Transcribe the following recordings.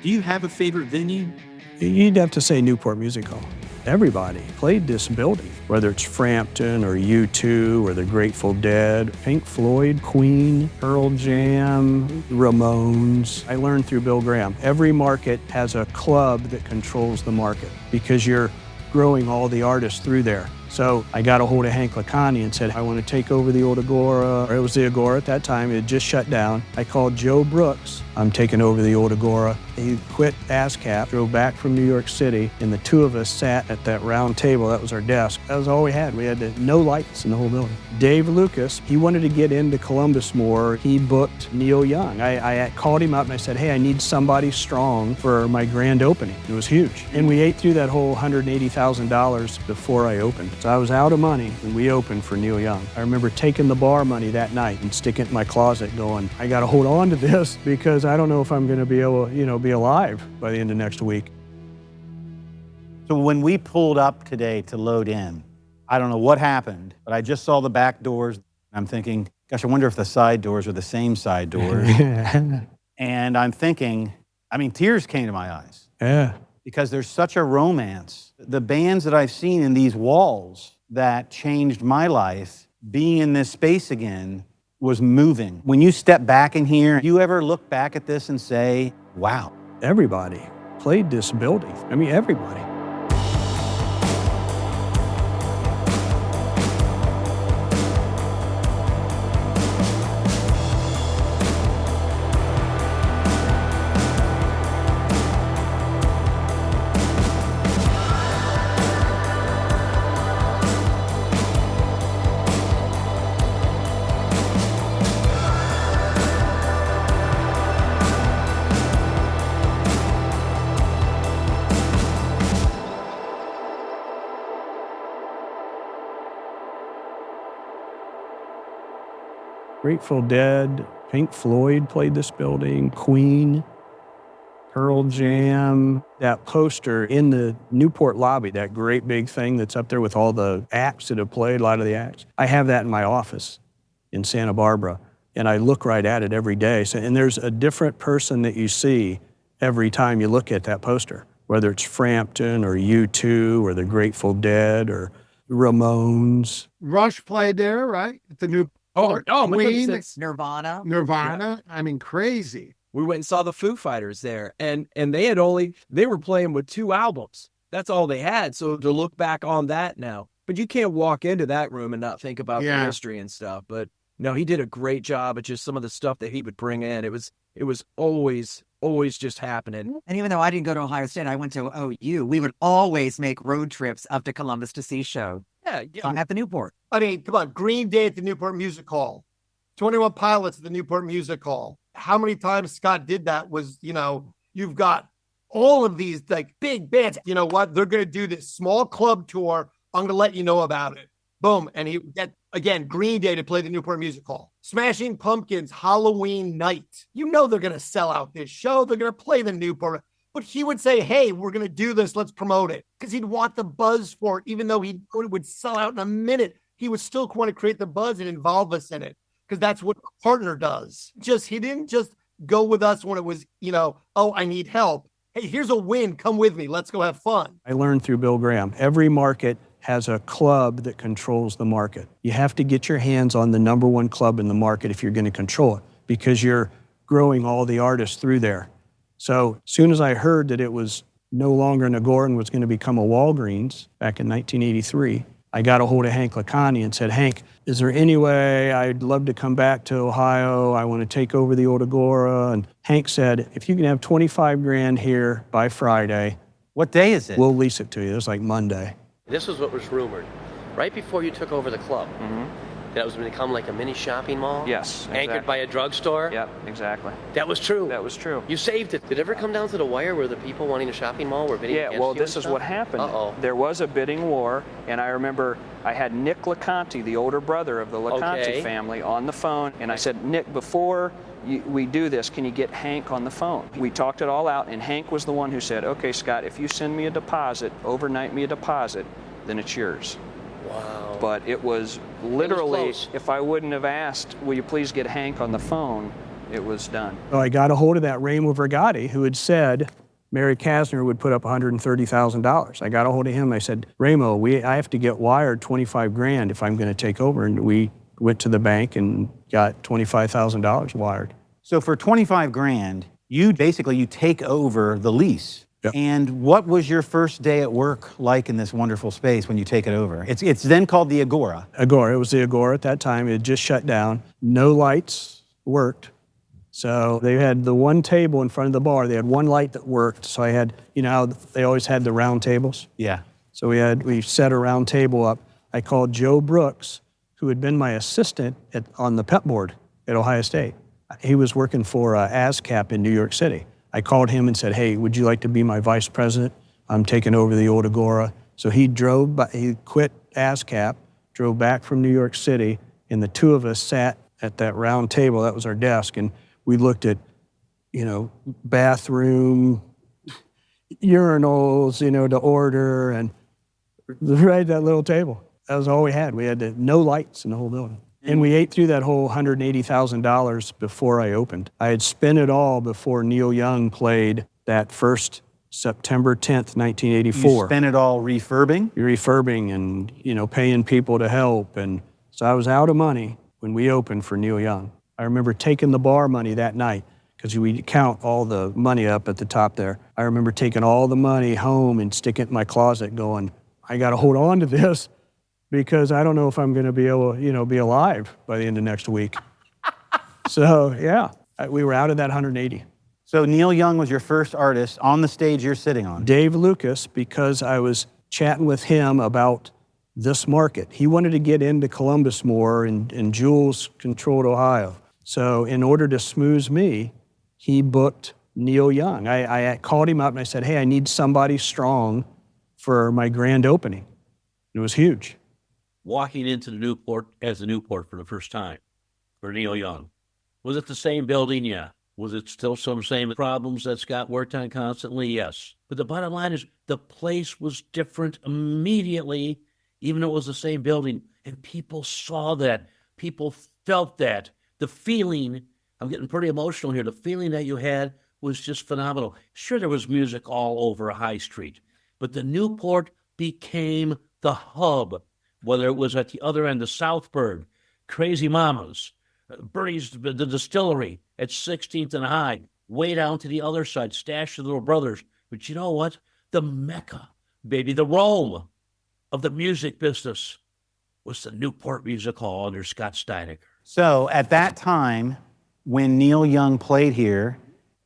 Do you have a favorite venue? You'd have to say Newport Music Hall. Everybody played this building, whether it's Frampton or U2 or the Grateful Dead, Pink Floyd, Queen, Pearl Jam, Ramones. I learned through Bill Graham. Every market has a club that controls the market because you're growing all the artists through there. So I got a hold of Hank Lacani and said, I want to take over the old Agora. It was the Agora at that time. It had just shut down. I called Joe Brooks. I'm taking over the old Agora. He quit ASCAP, drove back from New York City, and the two of us sat at that round table. That was our desk. That was all we had. We had no lights in the whole building. Dave Lucas, he wanted to get into Columbus more. He booked Neil Young. I called him up and I said, hey, I need somebody strong for my grand opening. It was huge. And we ate through that whole $180,000 before I opened. So I was out of money and we opened for Neil Young. I remember taking the bar money that night and sticking it in my closet going, I got to hold on to this because I don't know if I'm going to be able to, be alive by the end of next week. So when we pulled up today to load in, I don't know what happened, but I just saw the back doors. I'm thinking, gosh, I wonder if the side doors are the same side doors. And I'm thinking, tears came to my eyes. Yeah. Because there's such a romance. The bands that I've seen in these walls that changed my life, being in this space again, was moving. When you step back in here, you ever look back at this and say, wow. Everybody played this building. Everybody. Grateful Dead, Pink Floyd played this building, Queen, Pearl Jam. That poster in the Newport lobby, that great big thing that's up there with all the acts that have played, a lot of the acts. I have that in my office in Santa Barbara, and I look right at it every day. And there's a different person that you see every time you look at that poster, whether it's Frampton or U2 or the Grateful Dead or Ramones. Rush played there, right? At the new Queen, Nirvana. Yeah. Crazy. We went and saw the Foo Fighters there, and they were playing with 2 albums. That's all they had. So to look back on that now, but you can't walk into that room and not think about the history and stuff. But no, he did a great job at just some of the stuff that he would bring in. It was always just happening. And even though I didn't go to Ohio State, I went to OU. We would always make road trips up to Columbus to see show. Yeah. At the Newport. Come on. Green Day at the Newport Music Hall. 21 Pilots at the Newport Music Hall. How many times Scott did that was, you've got all of these like big bands. You know what? They're going to do this small club tour. I'm going to let you know about it. Boom. And again, Green Day to play the Newport Music Hall. Smashing Pumpkins, Halloween night. You know they're going to sell out this show. They're going to play the Newport. But he would say, hey, we're going to do this. Let's promote it. Because he'd want the buzz for it. Even though he would sell out in a minute, he would still want to create the buzz and involve us in it. Because that's what a partner does. He didn't just go with us when it was, I need help. Hey, here's a win. Come with me. Let's go have fun. I learned through Bill Graham. Every market has a club that controls the market. You have to get your hands on the number one club in the market if you're going to control it, because you're growing all the artists through there. So as soon as I heard that it was no longer an Agora and was going to become a Walgreens back in 1983, I got a hold of Hank Lacani and said, Hank, is there any way I'd love to come back to Ohio? I want to take over the old Agora. And Hank said, if you can have 25 grand here by Friday. What day is it? We'll lease it to you. It was like Monday. This was what was rumored. Right before you took over the club, that it was going to become like a mini shopping mall? Yes, exactly. Anchored by a drugstore? Yep, exactly. That was true? That was true. You saved it. Did it ever come down to the wire where the people wanting a shopping mall were bidding against you? Yeah, well, this is what happened. There was a bidding war, and I remember I had Nick LeConte, the older brother of the LeConte family, on the phone, and I said, Nick, before we do this, can you get Hank on the phone? We talked it all out, and Hank was the one who said, okay, Scott, if you send me a deposit, overnight me a deposit, then it's yours. Wow. But it was literally, if I wouldn't have asked, will you please get Hank on the phone, it was done. So I got a hold of that Ramo Vergati who had said Mary Kasner would put up $130,000. I got a hold of him. I said, Ramo, I have to get wired 25 grand if I'm going to take over. And we went to the bank and got $25,000 wired. So for 25 grand, you take over the lease. Yep. And what was your first day at work like in this wonderful space when you take it over? It's then called the Agora. Agora. It was the Agora at that time. It had just shut down. No lights worked. So they had the one table in front of the bar. They had one light that worked. So I had, you know how they always had the round tables? Yeah. So we set a round table up. I called Joe Brooks, who had been my assistant on the pep board at Ohio State. He was working for ASCAP in New York City. I called him and said, hey, would you like to be my vice president? I'm taking over the old Agora. So he quit ASCAP, drove back from New York City, and the two of us sat at that round table. That was our desk, and we looked at, you know, bathroom, urinals, you know, to order, and right at that little table. That was all we had. We had no lights in the whole building. And we ate through that whole $180,000 before I opened. I had spent it all before Neil Young played that first September 10th, 1984. You spent it all refurbing? Refurbing and, you know, paying people to help. And so I was out of money when we opened for Neil Young. I remember taking the bar money that night because we count all the money up at the top there. I remember taking all the money home and sticking it in my closet going, I got to hold on to this because I don't know if I'm going to be able to, you know, be alive by the end of next week. So, yeah, we were out of that 180. So Neil Young was your first artist on the stage you're sitting on. Dave Lucas, because I was chatting with him about this market. He wanted to get into Columbus more, and Jules controlled Ohio. So in order to smooth me, he booked Neil Young. I called him up and I said, hey, I need somebody strong for my grand opening. It was huge. Walking into the Newport as the Newport for the first time for Neil Young. Was it the same building? Yeah. Was it still some same problems that Scott worked on constantly? Yes. But the bottom line is the place was different immediately, even though it was the same building. And people saw that. People felt that. The feeling, I'm getting pretty emotional here, the feeling that you had was just phenomenal. Sure, there was music all over High Street, but the Newport became the hub, whether it was at the other end of Southburg, Crazy Mamas, Bernie's, the distillery at 16th and High, way down to the other side, Stash of the Little Brothers. But you know what? The Mecca, baby, the Rome of the music business was the Newport Music Hall under Scott Stienecker. So at that time, when Neil Young played here,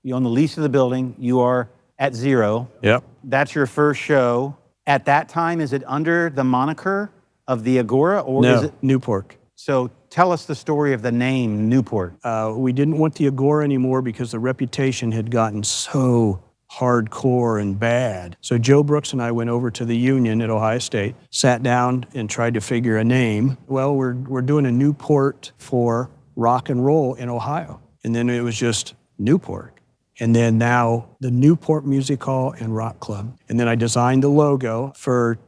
you own the lease of the building, you are at zero. Yep. That's your first show. At that time, is it under the moniker of the Agora, or No, is it Newport. So tell us the story of the name Newport. We didn't want the Agora anymore because the reputation had gotten so hardcore and bad. So Joe Brooks and I went over to the Union at Ohio State, sat down and tried to figure a name. Well, we're doing a Newport for rock and roll in Ohio. And then it was just Newport. And then now the Newport Music Hall and Rock Club. And then I designed the logo for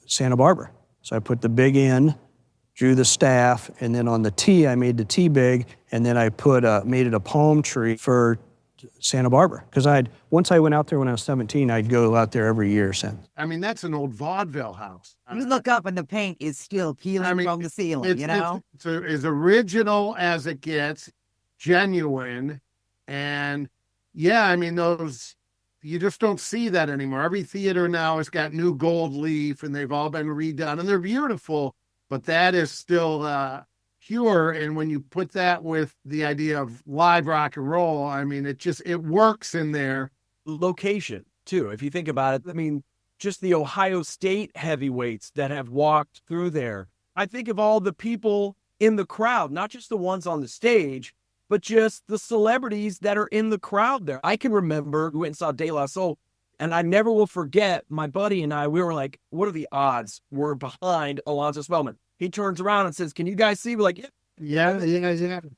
Santa Barbara. So I put the big N, drew the staff, and then on the T, I made the T big, and then I made it a palm tree for Santa Barbara. Because once I went out there when I was 17, I'd go out there every year since. I mean, that's an old vaudeville house. You look up and the paint is still peeling from the ceiling, you know? It's as original as it gets, genuine, and yeah, I mean, you just don't see that anymore. Every theater now has got new gold leaf, and they've all been redone, and they're beautiful, but that is still pure. And when you put that with the idea of live rock and roll, I mean, it works in there. Location, too. If you think about it, I mean, just the Ohio State heavyweights that have walked through there. I think of all the people in the crowd, not just the ones on the stage, but just the celebrities that are in the crowd there. I can remember we went and saw De La Soul, and I never will forget my buddy and I, we were like, what are the odds we're behind Alonzo Spellman? He turns around and says, can you guys see? We're like, Yeah.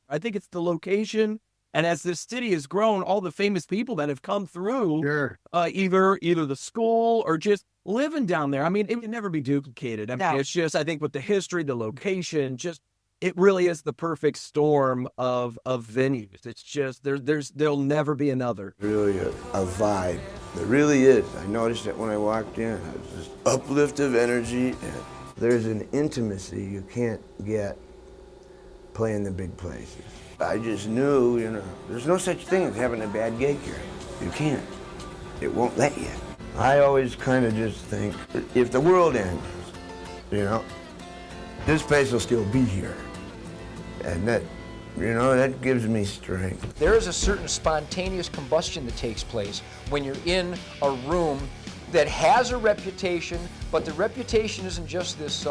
I think it's the location. And as this city has grown, all the famous people that have come through, Sure. either the school or just living down there. I mean, it would never be duplicated. I mean, It's just, I think with the history, the location, just it really is the perfect storm of venues. It's just there'll never be another. Really a vibe. There really is. I noticed that when I walked in. There's this uplift of energy, and there's an intimacy you can't get playing the big places. I just knew, there's no such thing as having a bad gig here. You can't. It won't let you. I always kind of just think, if the world ends, this place will still be here. And that, that gives me strength. There is a certain spontaneous combustion that takes place when you're in a room that has a reputation, but the reputation isn't just this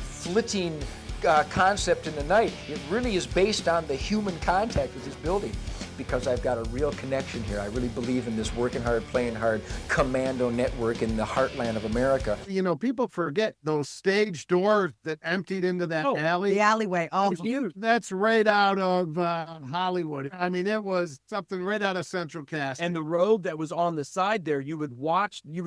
flitting concept in the night. It really is based on the human contact with this building, because I've got a real connection here. I really believe in this working hard, playing hard commando network in the heartland of America. People forget those stage doors that emptied into that alley. The alleyway. Oh, huge. That's right out of Hollywood. I mean, it was something right out of Central Cast. And the road that was on the side there, you would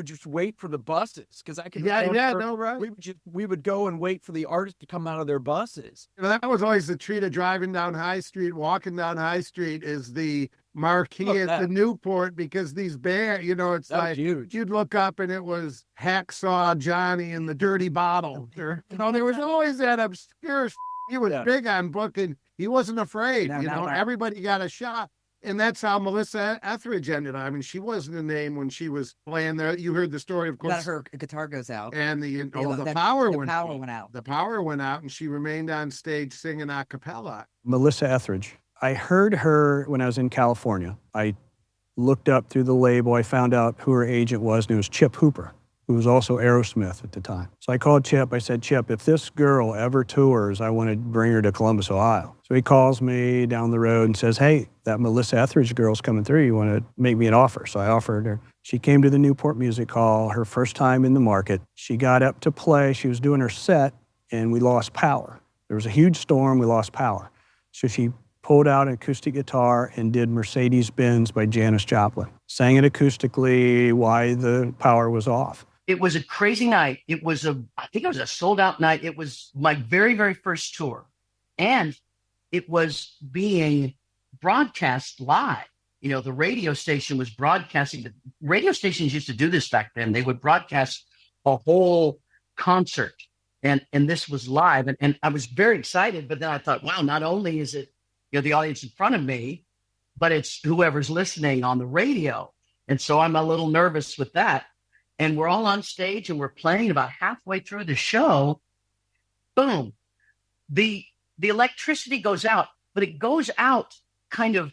just wait for the buses, because I could. Right. We would go and wait for the artists to come out of their buses. That was always the treat of driving down High Street, walking down High Street, is the marquee at the Newport, because these bands, it's like huge. You'd look up and it was Hacksaw Johnny and the Dirty Bottle. There was always that obscure. He was big on booking. He wasn't afraid. Everybody got a shot. And that's how Melissa Etheridge ended up. I mean, she wasn't a name when she was playing there. You heard the story, of course. Her guitar goes out. And the power went out. The power went out, and she remained on stage singing a cappella. Melissa Etheridge. I heard her when I was in California. I looked up through the label. I found out who her agent was, and it was Chip Hooper, who was also Aerosmith at the time. So I called Chip. I said, Chip, if this girl ever tours, I want to bring her to Columbus, Ohio. So he calls me down the road and says, hey, that Melissa Etheridge girl's coming through. You want to make me an offer? So I offered her. She came to the Newport Music Hall, her first time in the market. She got up to play. She was doing her set, and we lost power. There was a huge storm. We lost power. So she pulled out an acoustic guitar and did Mercedes-Benz by Janis Joplin. Sang it acoustically while the power was off. It was a crazy night. I think it was a sold out night. It was my very, very first tour. And it was being broadcast live. The radio station was broadcasting. The radio stations used to do this back then. They would broadcast a whole concert. And this was live. And I was very excited. But then I thought, wow, not only is it the audience in front of me, but it's whoever's listening on the radio. And so I'm a little nervous with that. And we're all on stage and we're playing. About halfway through the show, boom, the electricity goes out, but it goes out kind of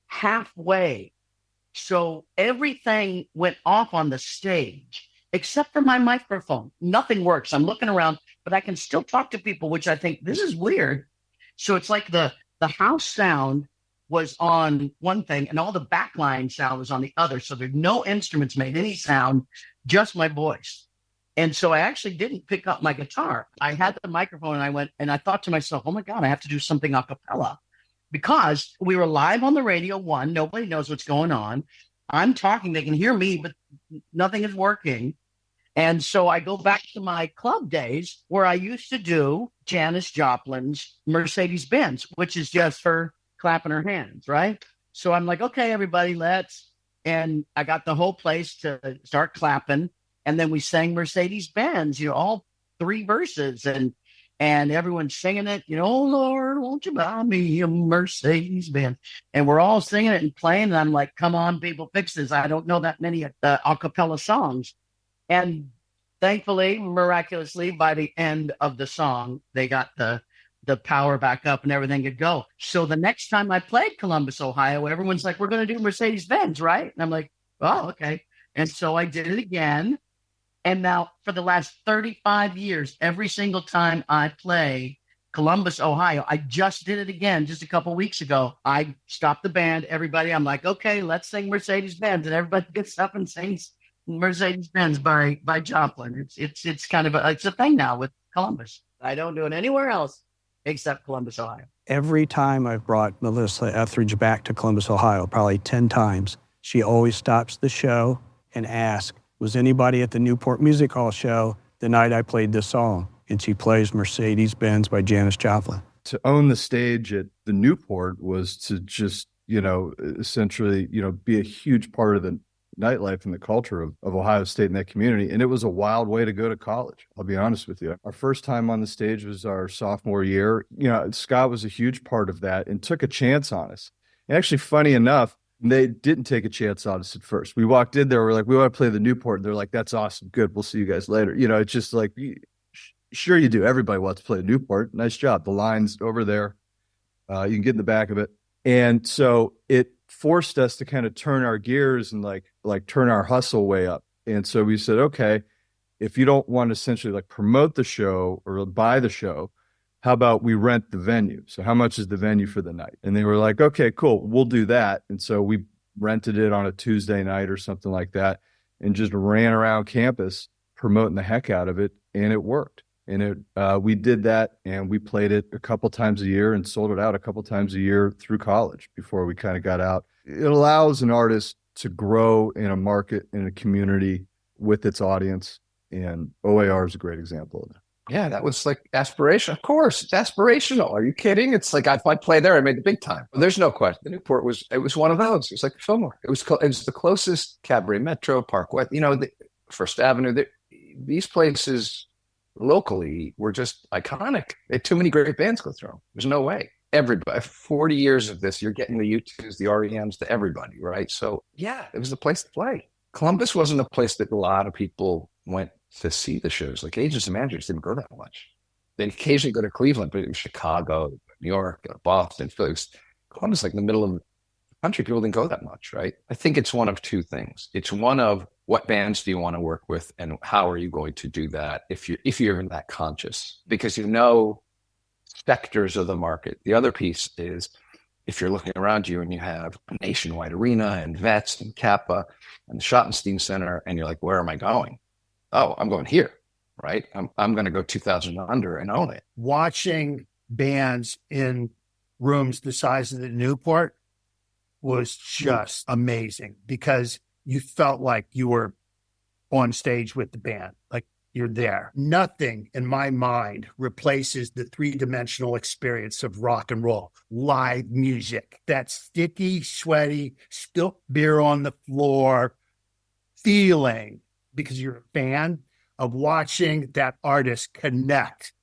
halfway. So everything went off on the stage except for my microphone. Nothing works. I'm looking around, but I can still talk to people, which I think this is weird. So it's like the house sound was on one thing and all the backline sound was on the other. So there's no instruments made any sound, just my voice. And so I actually didn't pick up my guitar. I had the microphone and I went, and I thought to myself, oh my God, I have to do something a cappella, because we were live on the radio. One, nobody knows what's going on. I'm talking, they can hear me, but nothing is working. And so I go back to my club days where I used to do Janis Joplin's Mercedes-Benz, which is just her clapping her hands, right? So I'm like, okay, everybody, and I got the whole place to start clapping. And then we sang Mercedes-Benz, all three verses, and everyone's singing it, oh Lord, won't you buy me a Mercedes-Benz? And we're all singing it and playing. And I'm like, come on, people, fix this. I don't know that many a cappella songs. And thankfully, miraculously, by the end of the song, they got the power back up and everything could go. So the next time I played Columbus, Ohio, everyone's like, we're going to do Mercedes-Benz, right? And I'm like, oh, okay. And so I did it again. And now for the last 35 years, every single time I play Columbus, Ohio, I just did it again just a couple weeks ago. I stopped the band, everybody. I'm like, okay, let's sing Mercedes-Benz. And everybody gets up and sings Mercedes-Benz by Joplin. It's kind of it's a thing now with Columbus. I don't do it anywhere else except Columbus, Ohio. Every time I've brought Melissa Etheridge back to Columbus, Ohio, probably 10 times, she always stops the show and asks, was anybody at the Newport Music Hall show the night I played this song? and she plays Mercedes-Benz by Janis Joplin. To own the stage at the Newport was to just, essentially, be a huge part of the nightlife and the culture of Ohio State and that community. And it was a wild way to go to college. I'll be honest with you. Our first time on the stage was our sophomore year. Scott was a huge part of that and took a chance on us. And actually, funny enough, they didn't take a chance on us at first. We walked in there, we're like, we want to play the Newport. And they're like, that's awesome. Good. We'll see you guys later. It's just like, sure you do. Everybody wants to play the Newport. Nice job. The line's over there. You can get in the back of it. And so it forced us to kind of turn our gears and like turn our hustle way up. And so we said, okay, if you don't want to essentially like promote the show or buy the show, how about we rent the venue? So how much is the venue for the night? And they were like, okay, cool, we'll do that. And so we rented it on a Tuesday night or something like that and just ran around campus promoting the heck out of it. And it worked. And we did that, and we played it a couple times a year and sold it out a couple times a year through college before we kind of got out. It allows an artist to grow in a market, in a community with its audience. And OAR is a great example of that. Yeah, that was like aspiration. Of course, it's aspirational. Are you kidding? It's like if I play there, I made the big time. There's no question. The Newport was one of those. It was like Fillmore. It was the closest Cabaret Metro, Parkway. The First Avenue. These places locally were just iconic. They had too many great bands go through them. There's no way. Everybody, 40 years of this, you're getting the U2s, the REMs, the everybody, right? So yeah, it was the place to play. Columbus wasn't a place that a lot of people went to see the shows. Like agents and managers didn't go that much. They'd occasionally go to Cleveland, but it was Chicago, New York, Boston, Philly. Columbus, like in the middle of the country, people didn't go that much, right? I think it's one of two things. It's one of what bands do you want to work with, and how are you going to do that if you're that conscious, because sectors of the market. The other piece is if you're looking around you and you have a nationwide arena and Vets and Kappa and the Schottenstein Center, and you're like, where am I going? Oh, I'm going here, right? I'm going to go 2,000 under and own it. Watching bands in rooms the size of the Newport was just amazing, because you felt like you were on stage with the band, like you're there. Nothing in my mind replaces the three-dimensional experience of rock and roll, live music, that sticky, sweaty, spilt beer on the floor feeling, because you're a fan of watching that artist connect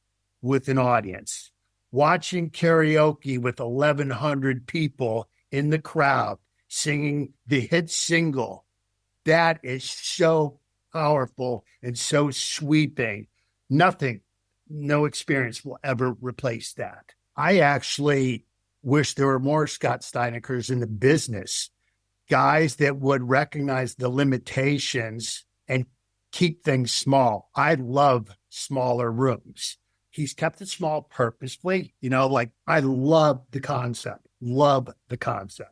with an audience, watching karaoke with 1,100 people in the crowd singing the hit single. That is so powerful and so sweeping. No experience will ever replace that. I actually wish there were more Scott Stieneckers in the business, guys that would recognize the limitations and keep things small. I love smaller rooms. He's kept it small purposefully. I love the concept.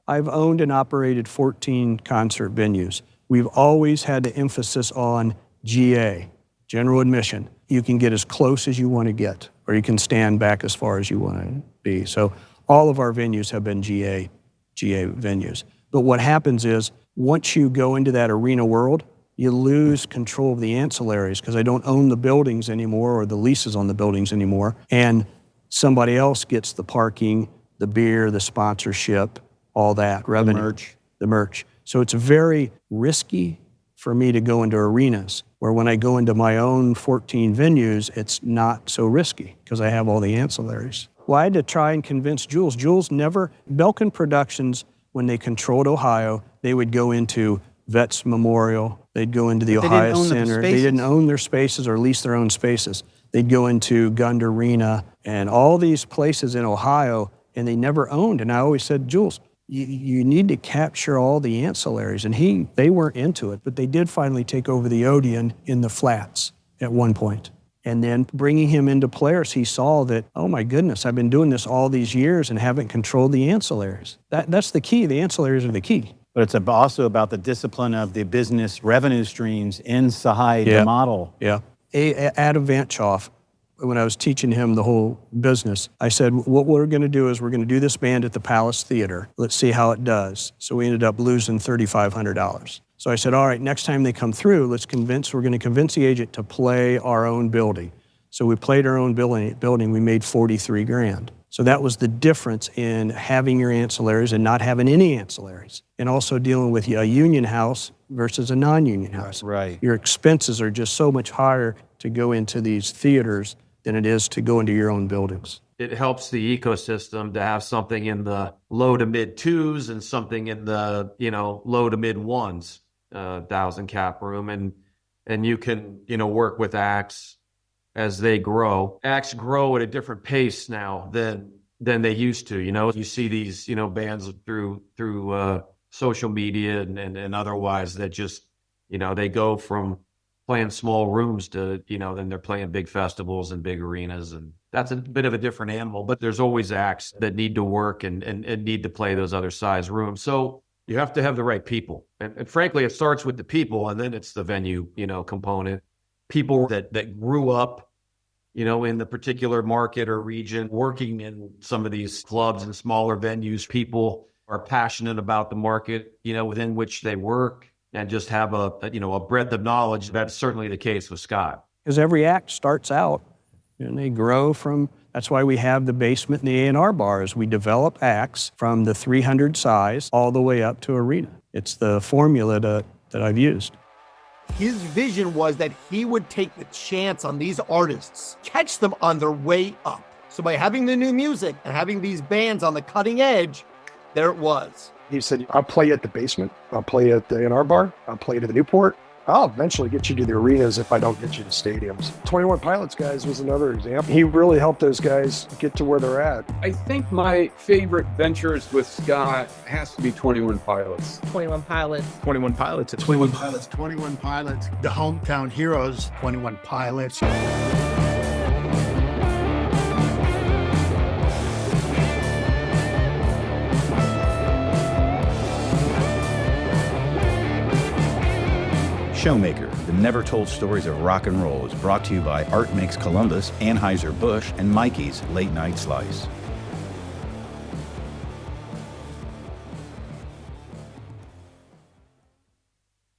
I've owned and operated 14 concert venues. We've always had the emphasis on GA, general admission. You can get as close as you want to get, or you can stand back as far as you want to be. So all of our venues have been GA venues. But what happens is, once you go into that arena world, you lose control of the ancillaries, because I don't own the buildings anymore or the leases on the buildings anymore. And somebody else gets the parking, the beer, the sponsorship, all that revenue. The merch. So it's very risky for me to go into arenas, where when I go into my own 14 venues, it's not so risky because I have all the ancillaries. Well, I had to try and convince Jules. Belkin Productions, when they controlled Ohio, they would go into Vets Memorial, they'd go into the Ohio Center. They didn't own their spaces or lease their own spaces. They'd go into Gund Arena and all these places in Ohio, and they never owned. And I always said, Jules, you need to capture all the ancillaries. And they weren't into it, but they did finally take over the Odeon in the flats at one point. And then bringing him into Polaris, he saw that, oh my goodness, I've been doing this all these years and haven't controlled the ancillaries. That's the key. The ancillaries are the key. But it's also about the discipline of the business revenue streams inside the model. Yeah. Adam Vanchoff, when I was teaching him the whole business, I said, what we're going to do is we're going to do this band at the Palace Theater. Let's see how it does. So we ended up losing $3,500. So I said, all right, next time they come through, we're going to convince the agent to play our own building. So we played our own building. We made 43 grand. So that was the difference in having your ancillaries and not having any ancillaries, and also dealing with a union house versus a non-union house. Right. Your expenses are just so much higher to go into these theaters than it is to go into your own buildings. It helps the ecosystem to have something in the low to mid twos and something in the, low to mid ones, 1,000 cap room. And you can, work with acts as they grow. Acts grow at a different pace now than they used to. You see these, bands through social media and otherwise that just, they go from playing small rooms to, then they're playing big festivals and big arenas. And that's a bit of a different animal, but there's always acts that need to work and need to play those other size rooms. So you have to have the right people. And frankly, it starts with the people, and then it's the venue, component. People that grew up, in the particular market or region, working in some of these clubs and smaller venues. People are passionate about the market, within which they work, and just have a breadth of knowledge. That's certainly the case with Scott. Because every act starts out, and they grow from. That's why we have the basement and the A&R bars. We develop acts from the 300 size all the way up to arena. It's the formula that I've used. His vision was that he would take the chance on these artists, catch them on their way up. So by having the new music and having these bands on the cutting edge, there it was. He said, I'll play at the basement. I'll play at the A&R bar. I'll play to the Newport. I'll eventually get you to the arenas if I don't get you to stadiums. 21 Pilots guys was another example. He really helped those guys get to where they're at. I think my favorite ventures with Scott has to be 21 Pilots. 21 Pilots. 21 Pilots. 21 Pilots. 21 Pilots. The hometown heroes, 21 Pilots. Showmaker, the never-told stories of rock and roll, is brought to you by Art Makes Columbus, Anheuser-Busch, and Mikey's Late Night Slice.